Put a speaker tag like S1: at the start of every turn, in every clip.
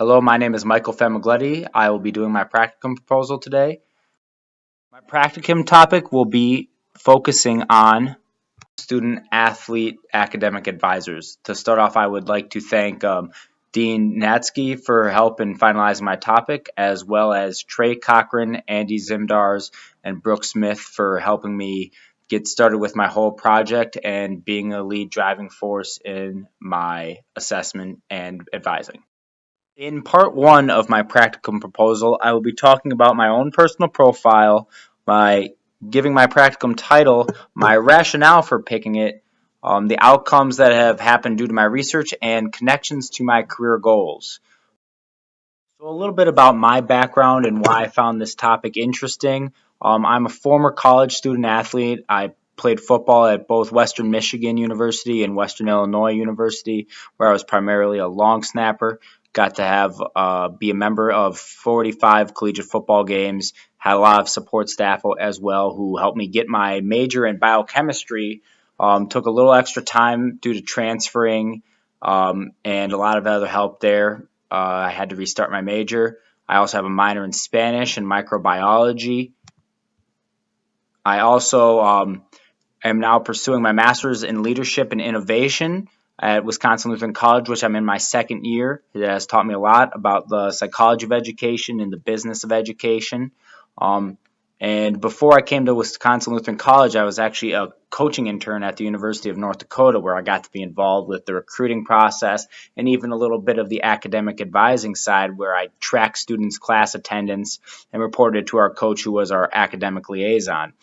S1: Hello, my name is Michael Famiglietti. I will be doing my practicum proposal today. My practicum topic will be focusing on student athlete academic advisors. To start off, I would like to thank Dean Natsky for help in finalizing my topic, as well as Trey Cochran, Andy Zimdars, and Brooke Smith for helping me get started with my whole project and being a lead driving force in my assessment and advising. In part one of my practicum proposal, I will be talking about my own personal profile, by giving my practicum title, my rationale for picking it, the outcomes that have happened due to my research, and connections to my career goals. So a little bit about my background and why I found this topic interesting. I'm a former college student athlete. I played football at both Western Michigan University and Western Illinois University, where I was primarily a long snapper. Got to have be a member of 45 collegiate football games. Had a lot of support staff as well who helped me get my major in biochemistry. Took a little extra time due to transferring and a lot of other help there. I had to restart my major. I also have a minor in Spanish and microbiology. I also am now pursuing my master's in leadership and innovation at Wisconsin Lutheran College, which I'm in my second year. It has taught me a lot about the psychology of education and the business of education. And before I came to Wisconsin Lutheran College, I was actually a coaching intern at the University of North Dakota, where I got to be involved with the recruiting process and even a little bit of the academic advising side, where I tracked students' class attendance and reported to our coach, who was our academic liaison.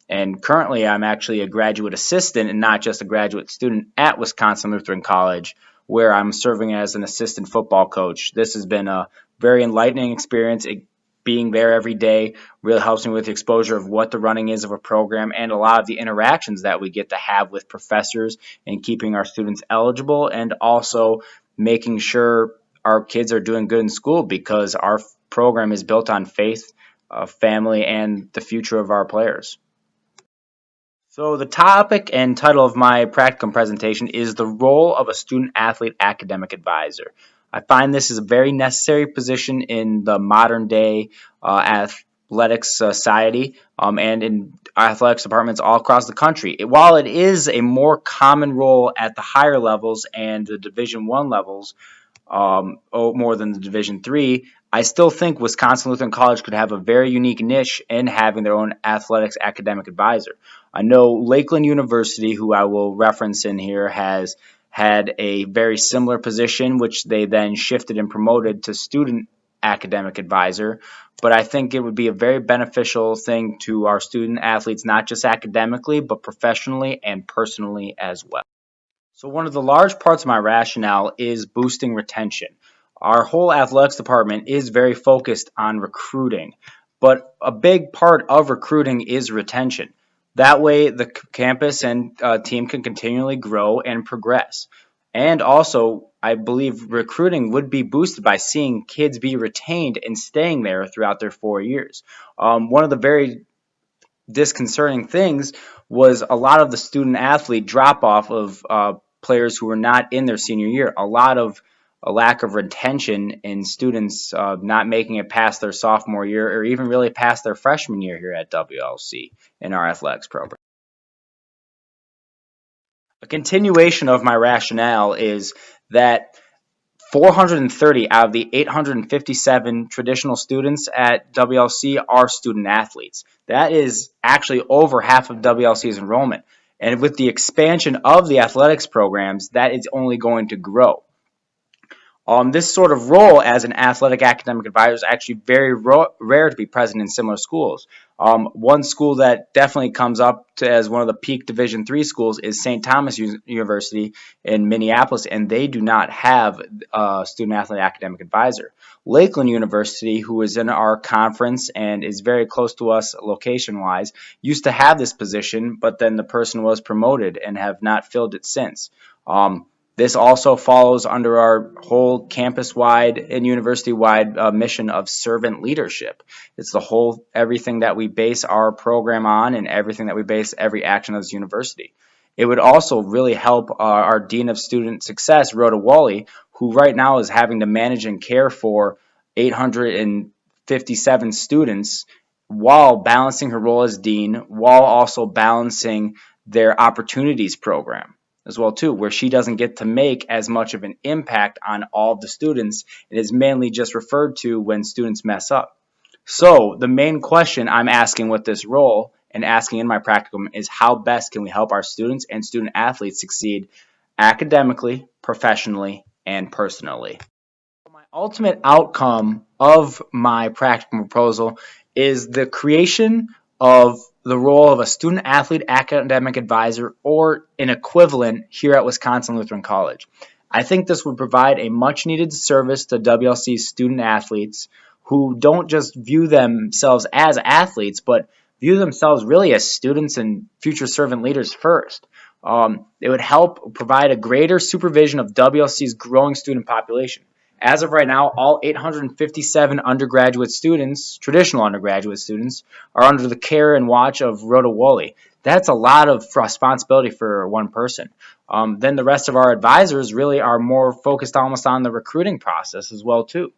S1: And currently, I'm actually a graduate assistant and not just a graduate student at Wisconsin Lutheran College, where I'm serving as an assistant football coach. This has been a very enlightening experience. Being there every day really helps me with the exposure of what the running is of a program and a lot of the interactions that we get to have with professors and keeping our students eligible, and also making sure our kids are doing good in school, because our program is built on faith, family, and the future of our players. So the topic and title of my practicum presentation is the role of a student-athlete academic advisor. I find this is a very necessary position in the modern day athletics society and in athletics departments all across the country. While it is a more common role at the higher levels and the Division I levels, more than the Division III, I still think Wisconsin Lutheran College could have a very unique niche in having their own athletics academic advisor. I know Lakeland University, who I will reference in here, has had a very similar position, which they then shifted and promoted to student academic advisor. But I think it would be a very beneficial thing to our student athletes, not just academically, but professionally and personally as well. So one of the large parts of my rationale is boosting retention. Our whole athletics department is very focused on recruiting, but a big part of recruiting is retention. That way the campus and team can continually grow and progress. And also, I believe recruiting would be boosted by seeing kids be retained and staying there throughout their 4 years. One of the very disconcerting things was a lot of the student athlete drop off of players who were not in their senior year. A lack of retention in students not making it past their sophomore year or even really past their freshman year here at WLC in our athletics program. A continuation of my rationale is that 430 out of the 857 traditional students at WLC are student athletes. That is actually over half of WLC's enrollment. And with the expansion of the athletics programs, that is only going to grow. This sort of role as an athletic academic advisor is actually very rare to be present in similar schools. One school that definitely comes up as one of the peak Division III schools is St. Thomas University in Minneapolis, and they do not have a student-athlete academic advisor. Lakeland University, who is in our conference and is very close to us location-wise, used to have this position, but then the person was promoted and have not filled it since. This also follows under our whole campus-wide and university-wide mission of servant leadership. It's everything that we base our program on and everything that we base every action of this university. It would also really help our Dean of Student Success, Rhoda Wally, who right now is having to manage and care for 857 students while balancing her role as dean, while also balancing their opportunities program as well too, where she doesn't get to make as much of an impact on all of the students. It is mainly just referred to when students mess up. So the main question I'm asking with this role and asking in my practicum is how best can we help our students and student athletes succeed academically, professionally, and personally. My ultimate outcome of my practicum proposal is the creation of the role of a student athlete academic advisor or an equivalent here at Wisconsin Lutheran College. I think this would provide a much needed service to WLC student athletes who don't just view themselves as athletes, but view themselves really as students and future servant leaders first. It would help provide a greater supervision of WLC's growing student population. As of right now, all 857 undergraduate students, traditional undergraduate students, are under the care and watch of Rhoda Woolley. That's a lot of responsibility for one person. Then the rest of our advisors really are more focused almost on the recruiting process as well too.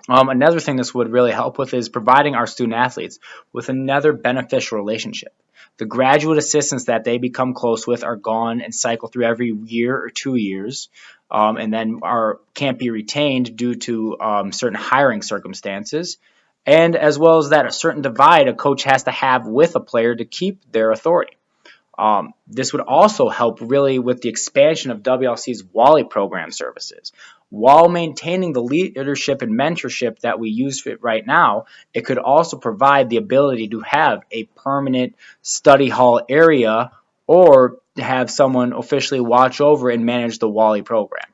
S1: Another thing this would really help with is providing our student athletes with another beneficial relationship. The graduate assistants that they become close with are gone and cycle through every year or 2 years, and then can't be retained due to certain hiring circumstances, and as well as that a certain divide a coach has to have with a player to keep their authority. This would also help really with the expansion of WLC's Wally program services. While maintaining the leadership and mentorship that we use for it right now, it could also provide the ability to have a permanent study hall area or have someone officially watch over and manage the Wally program.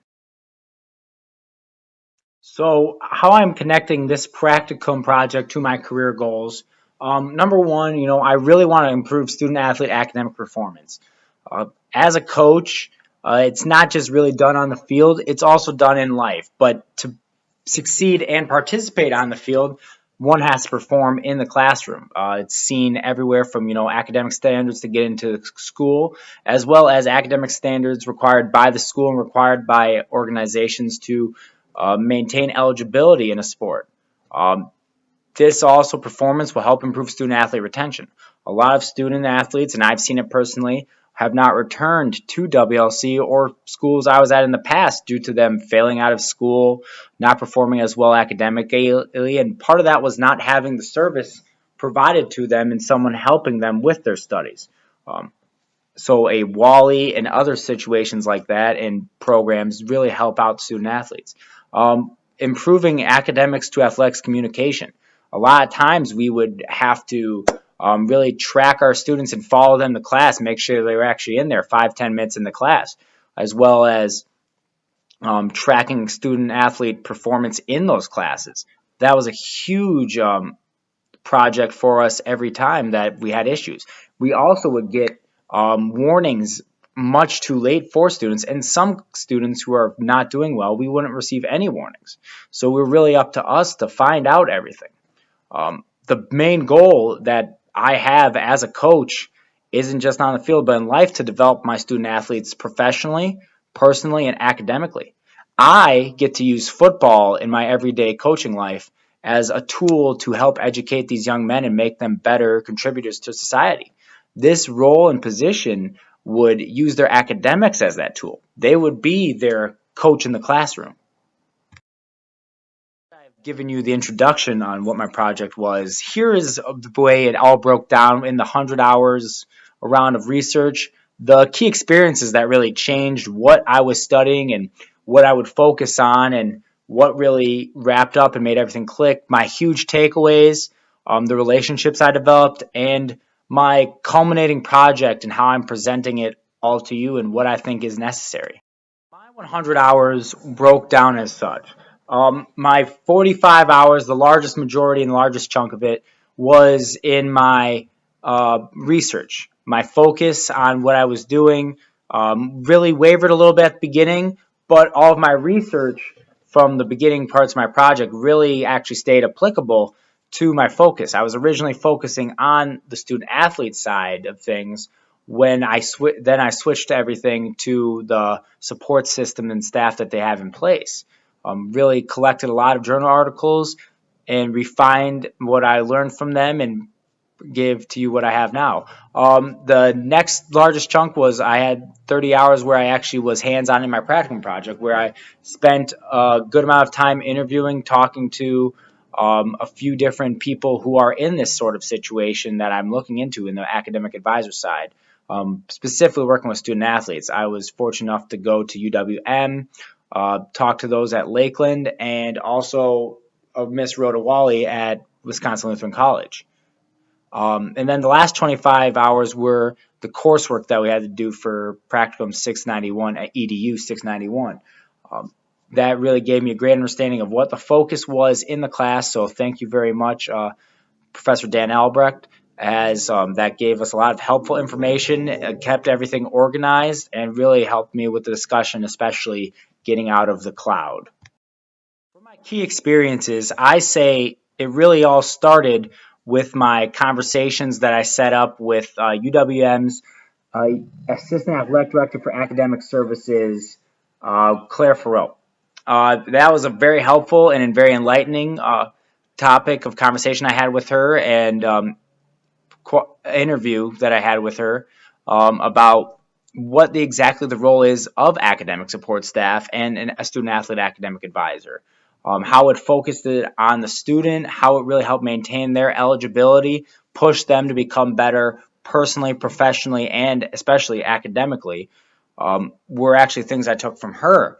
S1: So how I'm connecting this practicum project to my career goals. Number one, I really want to improve student athlete academic performance. As a coach, it's not just really done on the field, it's also done in life. But to succeed and participate on the field, one has to perform in the classroom. It's seen everywhere from, academic standards to get into school, as well as academic standards required by the school and required by organizations to maintain eligibility in a sport. This also performance will help improve student athlete retention. A lot of student athletes, and I've seen it personally, have not returned to WLC or schools I was at in the past due to them failing out of school, not performing as well academically, and part of that was not having the service provided to them and someone helping them with their studies. So a Wally and other situations like that and programs really help out student athletes. Improving academics to athletics communication. A lot of times we would have to really track our students and follow them to class, make sure they were actually in there 5-10 minutes in the class, as well as tracking student athlete performance in those classes. That was a huge project for us every time that we had issues. We also would get warnings much too late for students, and some students who are not doing well, we wouldn't receive any warnings. So we're really up to us to find out everything. The main goal that I have as a coach isn't just on the field, but in life, to develop my student athletes professionally, personally, and academically. I get to use football in my everyday coaching life as a tool to help educate these young men and make them better contributors to society. This role and position would use their academics as that tool. They would be their coach in the classroom. I've given you the introduction on what my project was. Here is the way it all broke down in the 100 hours around of research. The key experiences that really changed what I was studying and what I would focus on and what really wrapped up and made everything click. My huge takeaways, the relationships I developed, and my culminating project and how I'm presenting it all to you and what I think is necessary. My 100 hours broke down as such. My 45 hours, the largest majority and largest chunk of it, was in my research. My focus on what I was doing really wavered a little bit at the beginning, but all of my research from the beginning parts of my project really actually stayed applicable to my focus. I was originally focusing on the student athlete side of things, when I switched to everything to the support system and staff that they have in place. Really collected a lot of journal articles and refined what I learned from them and give to you what I have now. The next largest chunk was I had 30 hours where I actually was hands-on in my practicum project, where I spent a good amount of time interviewing, talking to a few different people who are in this sort of situation that I'm looking into in the academic advisor side. Specifically working with student athletes. I was fortunate enough to go to UWM, talk to those at Lakeland, and also Miss Rhoda Wally at Wisconsin Lutheran College. And then the last 25 hours were the coursework that we had to do for Practicum 691 at EDU 691. That really gave me a great understanding of what the focus was in the class. So thank you very much, Professor Dan Albrecht, as that gave us a lot of helpful information, kept everything organized, and really helped me with the discussion, especially getting out of the cloud. For my key experiences, I say it really all started with my conversations that I set up with UWM's Assistant Athletic Director for Academic Services, Claire Farrell. That was a very helpful and very enlightening topic of conversation I had with her, and interview that I had with her about what exactly the role is of academic support staff and a student athlete academic advisor. How it focused it on the student, how it really helped maintain their eligibility, push them to become better personally, professionally, and especially academically, were actually things I took from her.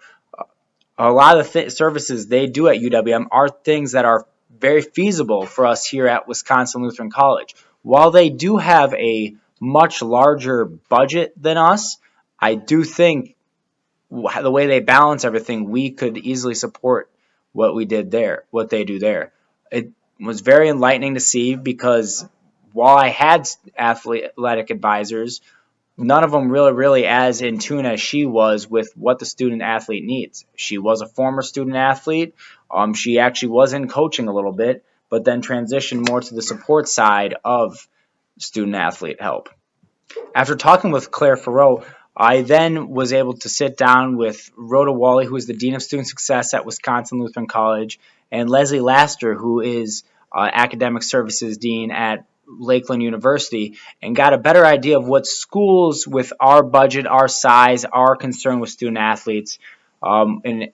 S1: A lot of the services they do at UWM are things that are very feasible for us here at Wisconsin Lutheran College. While they do have a much larger budget than us, I do think the way they balance everything, we could easily support what we did there, what they do there. It was very enlightening to see because while I had athletic advisors, none of them really as in tune as she was with what the student athlete needs. She was a former student athlete. She actually was in coaching a little bit, but then transitioned more to the support side of student athlete help. After talking with Claire Farrell, I then was able to sit down with Rhoda Wally, who is the Dean of Student Success at Wisconsin Lutheran College, and Leslie Laster, who is Academic Services Dean at Lakeland University, and got a better idea of what schools with our budget, our size, are concerned with student athletes and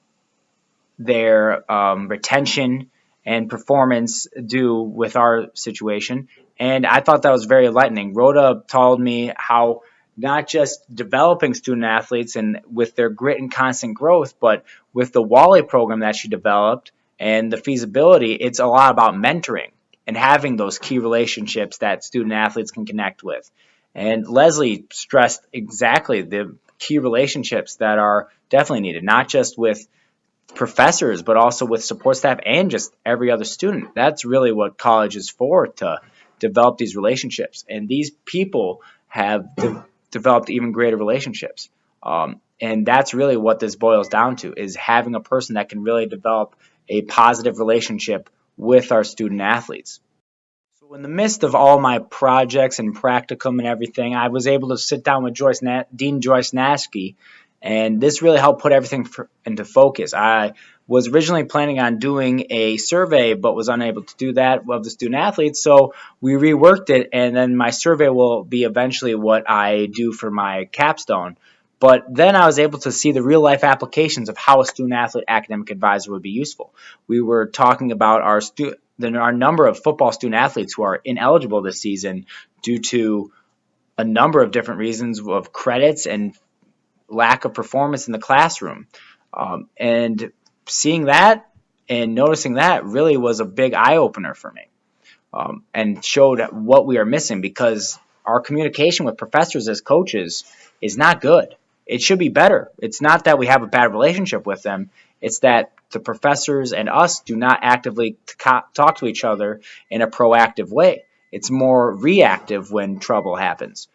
S1: their retention and performance do with our situation. And I thought that was very enlightening. Rhoda told me how not just developing student athletes and with their grit and constant growth, but with the Wally program that she developed and the feasibility, it's a lot about mentoring and having those key relationships that student athletes can connect with. And Leslie stressed exactly the key relationships that are definitely needed, not just with professors, but also with support staff and just every other student. That's really what college is for, to develop these relationships. And these people have developed even greater relationships. And that's really what this boils down to, is having a person that can really develop a positive relationship with our student athletes. So in the midst of all my projects and practicum and everything, I was able to sit down with Dean Joyce Naskey, and this really helped put everything into focus. I was originally planning on doing a survey, but was unable to do that of the student athletes, so we reworked it, and then my survey will be eventually what I do for my capstone. But then I was able to see the real-life applications of how a student-athlete academic advisor would be useful. We were talking about our number of football student-athletes who are ineligible this season due to a number of different reasons of credits and lack of performance in the classroom. And seeing that and noticing that really was a big eye-opener for me, and showed what we are missing, because our communication with professors as coaches is not good. It should be better. It's not that we have a bad relationship with them. It's that the professors and us do not actively talk to each other in a proactive way. It's more reactive when trouble happens.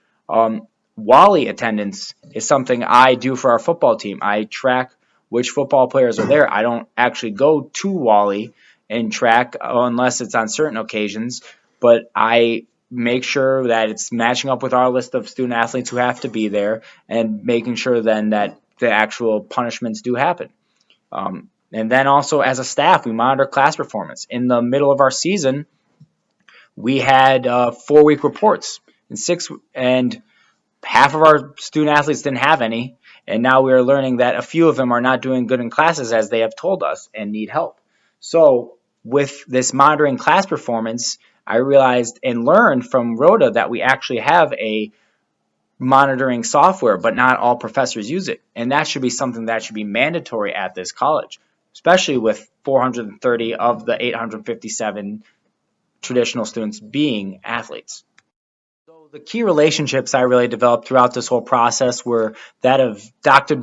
S1: Wally attendance is something I do for our football team. I track which football players are there. I don't actually go to Wally and track unless it's on certain occasions, but I make sure that it's matching up with our list of student athletes who have to be there, and making sure then that the actual punishments do happen. And then also as a staff, we monitor class performance. In the middle of our season, we had 4-week reports, and half of our student athletes didn't have any, and now we are learning that a few of them are not doing good in classes as they have told us and need help. So with this monitoring class performance, I realized and learned from Rhoda that we actually have a monitoring software, but not all professors use it. And that should be something that should be mandatory at this college, especially with 430 of the 857 traditional students being athletes. So the key relationships I really developed throughout this whole process were that of Dr.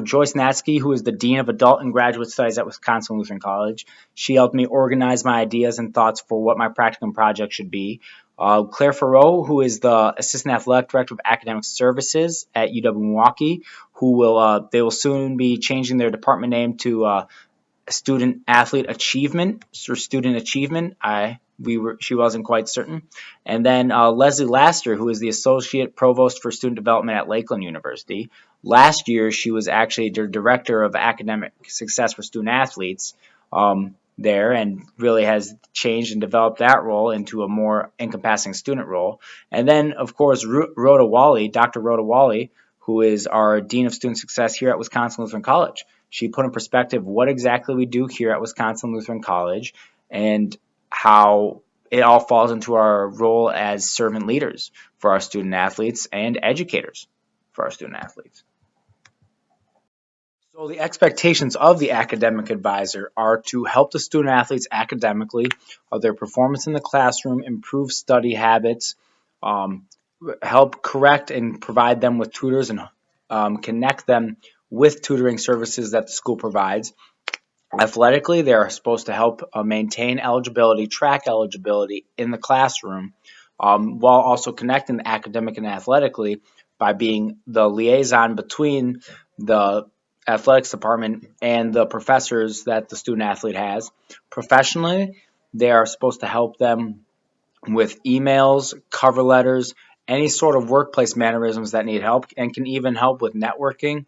S1: Joyce Natsky, who is the Dean of Adult and Graduate Studies at Wisconsin Lutheran College. She helped me organize my ideas and thoughts for what my practicum project should be. Claire Farreau, who is the Assistant Athletic Director of Academic Services at UW-Milwaukee, they will soon be changing their department name to Student Athlete Achievement or Student Achievement. She wasn't quite certain. And then Leslie Laster, who is the Associate Provost for Student Development at Lakeland University. Last year, she was actually the Director of Academic Success for Student Athletes there, and really has changed and developed that role into a more encompassing student role. And then, of course, Rhoda Wally, Dr. Rhoda Wally, who is our Dean of Student Success here at Wisconsin Lutheran College. She put in perspective what exactly we do here at Wisconsin Lutheran College and how it all falls into our role as servant leaders for our student athletes and educators for our student athletes. So the expectations of the academic advisor are to help the student athletes academically, of their performance in the classroom, improve study habits, help correct and provide them with tutors, and connect them with tutoring services that the school provides. Athletically, they are supposed to help maintain eligibility, track eligibility in the classroom, while also connecting academic and athletically by being the liaison between the athletics department and the professors that the student athlete has. Professionally, they are supposed to help them with emails, cover letters, any sort of workplace mannerisms that need help, and can even help with networking,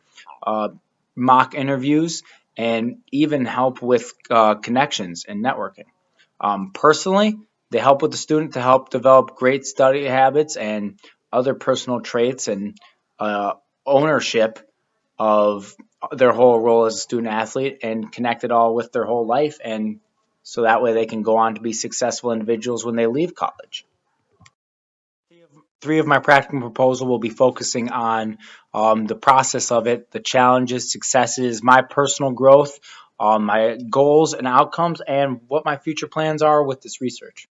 S1: mock interviews, and even help with connections and networking. Personally, they help with the student to help develop great study habits and other personal traits and ownership of their whole role as a student athlete, and connect it all with their whole life, and so that way they can go on to be successful individuals when they leave college. 3 of my practicum proposal will be focusing on the process of it, the challenges, successes, my personal growth, my goals and outcomes, and what my future plans are with this research.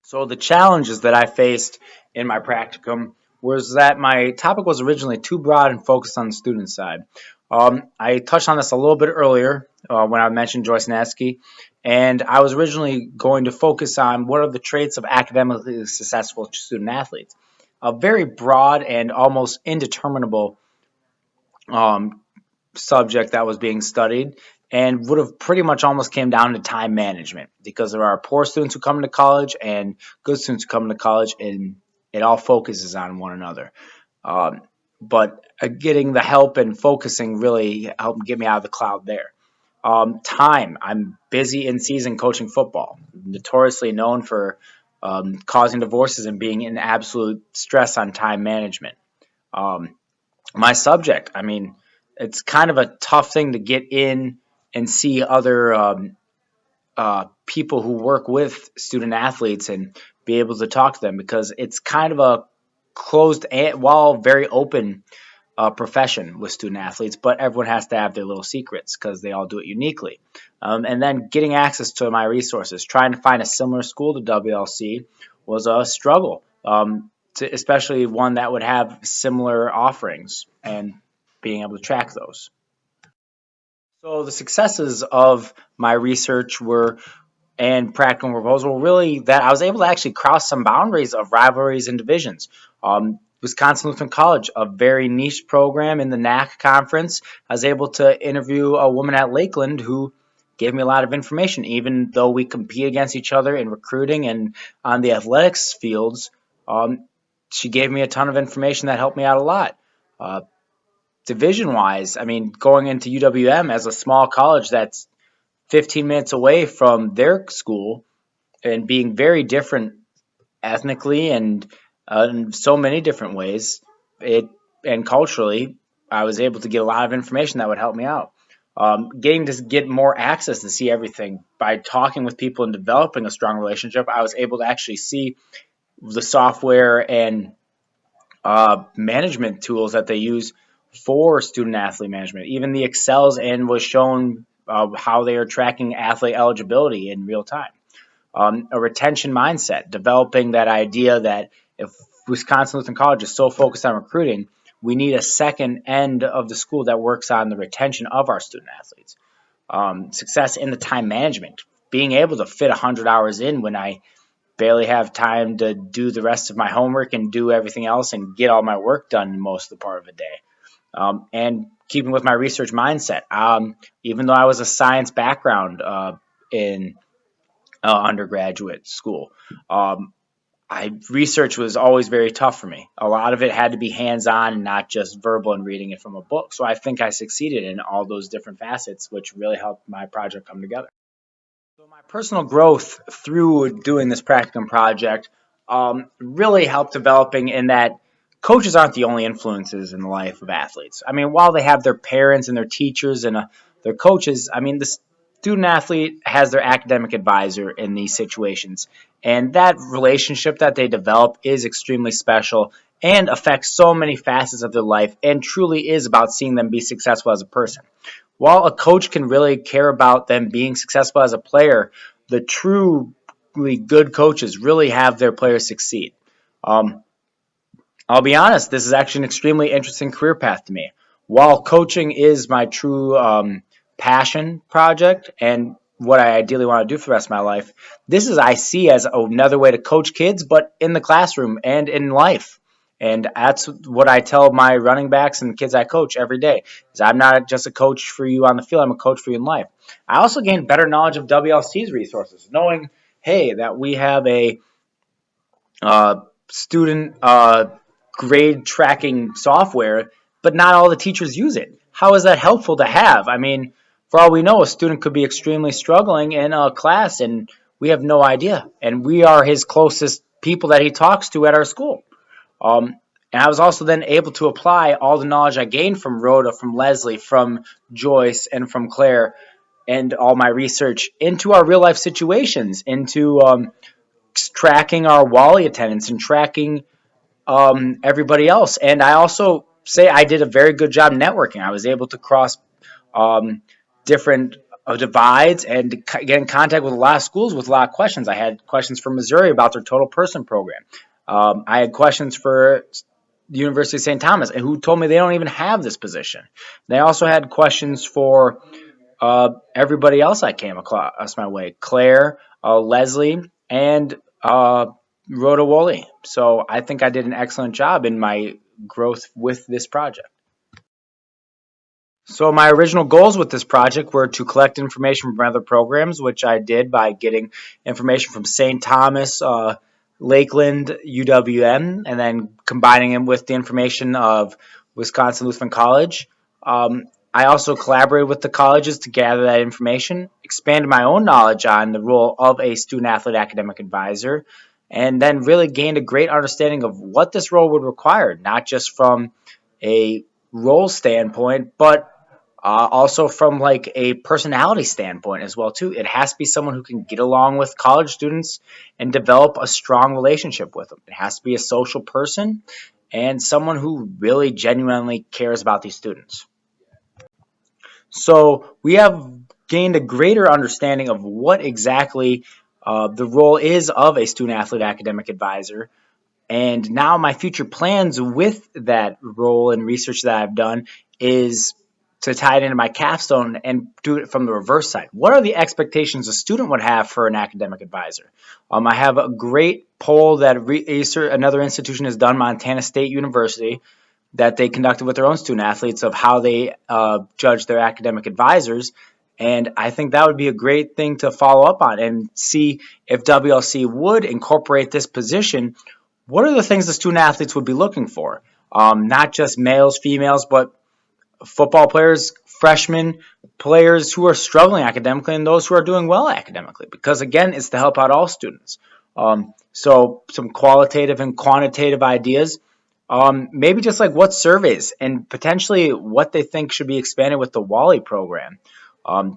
S1: So the challenges that I faced in my practicum was that my topic was originally too broad and focused on the student side. I touched on this a little bit earlier when I mentioned Joyce Natsky, and I was originally going to focus on what are the traits of academically successful student athletes. A very broad and almost indeterminable subject that was being studied, and would have pretty much almost came down to time management, because there are poor students who come to college and good students who come to college, and it all focuses on one another. But getting the help and focusing really helped get me out of the cloud there. Time. I'm busy in season coaching football, notoriously known for causing divorces and being in absolute stress on time management. My subject, I mean, it's kind of a tough thing to get in and see other people who work with student athletes and be able to talk to them, because it's kind of a closed, while very open profession with student athletes, but everyone has to have their little secrets because they all do it uniquely. And then getting access to my resources, trying to find a similar school to WLC was a struggle, especially one that would have similar offerings and being able to track those. So the successes of my research and practical proposal were really that I was able to actually cross some boundaries of rivalries and divisions. Wisconsin Lutheran College, a very niche program in the NAC conference, I was able to interview a woman at Lakeland who gave me a lot of information. Even though we compete against each other in recruiting and on the athletics fields, she gave me a ton of information that helped me out a lot. Division-wise, I mean, going into UWM as a small college that's 15 minutes away from their school and being very different ethnically and in so many different ways, and culturally, I was able to get a lot of information that would help me out. Getting to get more access to see everything by talking with people and developing a strong relationship, I was able to actually see the software and management tools that they use for student athlete management, even the Excels, and was shown how they are tracking athlete eligibility in real time. A retention mindset, developing that idea that if Wisconsin Lutheran College is so focused on recruiting, we need a second end of the school that works on the retention of our student athletes. Success in the time management, being able to fit 100 hours in when I barely have time to do the rest of my homework and do everything else and get all my work done most of the part of the day. And keeping with my research mindset, even though I was a science background in undergraduate school, research was always very tough for me. A lot of it had to be hands-on and not just verbal and reading it from a book. So I think I succeeded in all those different facets, which really helped my project come together. So my personal growth through doing this practicum project really helped developing in that coaches aren't the only influences in the life of athletes. I mean, while they have their parents and their teachers and their coaches, I mean, the student athlete has their academic advisor in these situations. And that relationship that they develop is extremely special and affects so many facets of their life and truly is about seeing them be successful as a person. While a coach can really care about them being successful as a player, the truly good coaches really have their players succeed. I'll be honest, this is actually an extremely interesting career path to me. While coaching is my true passion project and what I ideally want to do for the rest of my life, this is I see as another way to coach kids, but in the classroom and in life. And that's what I tell my running backs and kids I coach every day, is I'm not just a coach for you on the field, I'm a coach for you in life. I also gained better knowledge of WLC's resources, knowing, hey, that we have a student grade tracking software, but not all the teachers use it. How is that helpful to have? I mean, for all we know, a student could be extremely struggling in a class, and we have no idea. And we are his closest people that he talks to at our school. And I was also then able to apply all the knowledge I gained from Rhoda, from Leslie, from Joyce, and from Claire, and all my research into our real life situations, into tracking our Wally attendance and tracking everybody else. And I also say I did a very good job networking. I was able to cross different divides and get in contact with a lot of schools with a lot of questions. I had questions from Missouri about their total person program. I had questions for the University of St. Thomas, and who told me they don't even have this position. They also had questions for everybody else I came across my way, Claire, Leslie, and Rhoda Woolley. So I think I did an excellent job in my growth with this project. So my original goals with this project were to collect information from other programs, which I did by getting information from St. Thomas, Lakeland, UWM, and then combining it with the information of Wisconsin Lutheran College. I also collaborated with the colleges to gather that information, expanded my own knowledge on the role of a student-athlete academic advisor, and then really gained a great understanding of what this role would require, not just from a role standpoint, but also from like a personality standpoint as well too. It has to be someone who can get along with college students and develop a strong relationship with them. It has to be a social person and someone who really genuinely cares about these students. So we have gained a greater understanding of what exactly the role is of a student-athlete academic advisor. And now my future plans with that role and research that I've done is to tie it into my capstone and do it from the reverse side. What are the expectations a student would have for an academic advisor? I have a great poll that another institution has done, Montana State University, that they conducted with their own student athletes of how they judge their academic advisors. And I think that would be a great thing to follow up on and see if WLC would incorporate this position. What are the things the student athletes would be looking for? Not just males, females, but football players, freshmen, players who are struggling academically, and those who are doing well academically. Because again, it's to help out all students. So some qualitative and quantitative ideas. Maybe just like what surveys and potentially what they think should be expanded with the Wally program.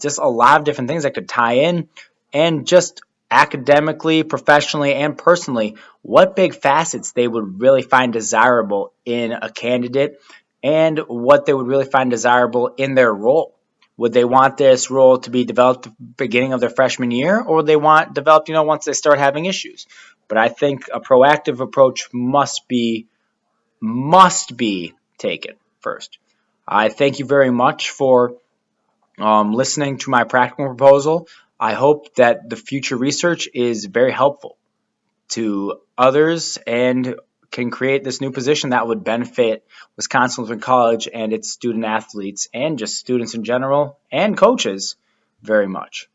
S1: Just a lot of different things that could tie in, and just academically, professionally, and personally, what big facets they would really find desirable in a candidate, and what they would really find desirable in their role. Would they want this role to be developed at the beginning of their freshman year, or would they want developed, once they start having issues? But I think a proactive approach must be taken first. I thank you very much for listening to my practical proposal. I hope that the future research is very helpful to others and can create this new position that would benefit Wisconsin Lutheran College and its student athletes and just students in general and coaches very much.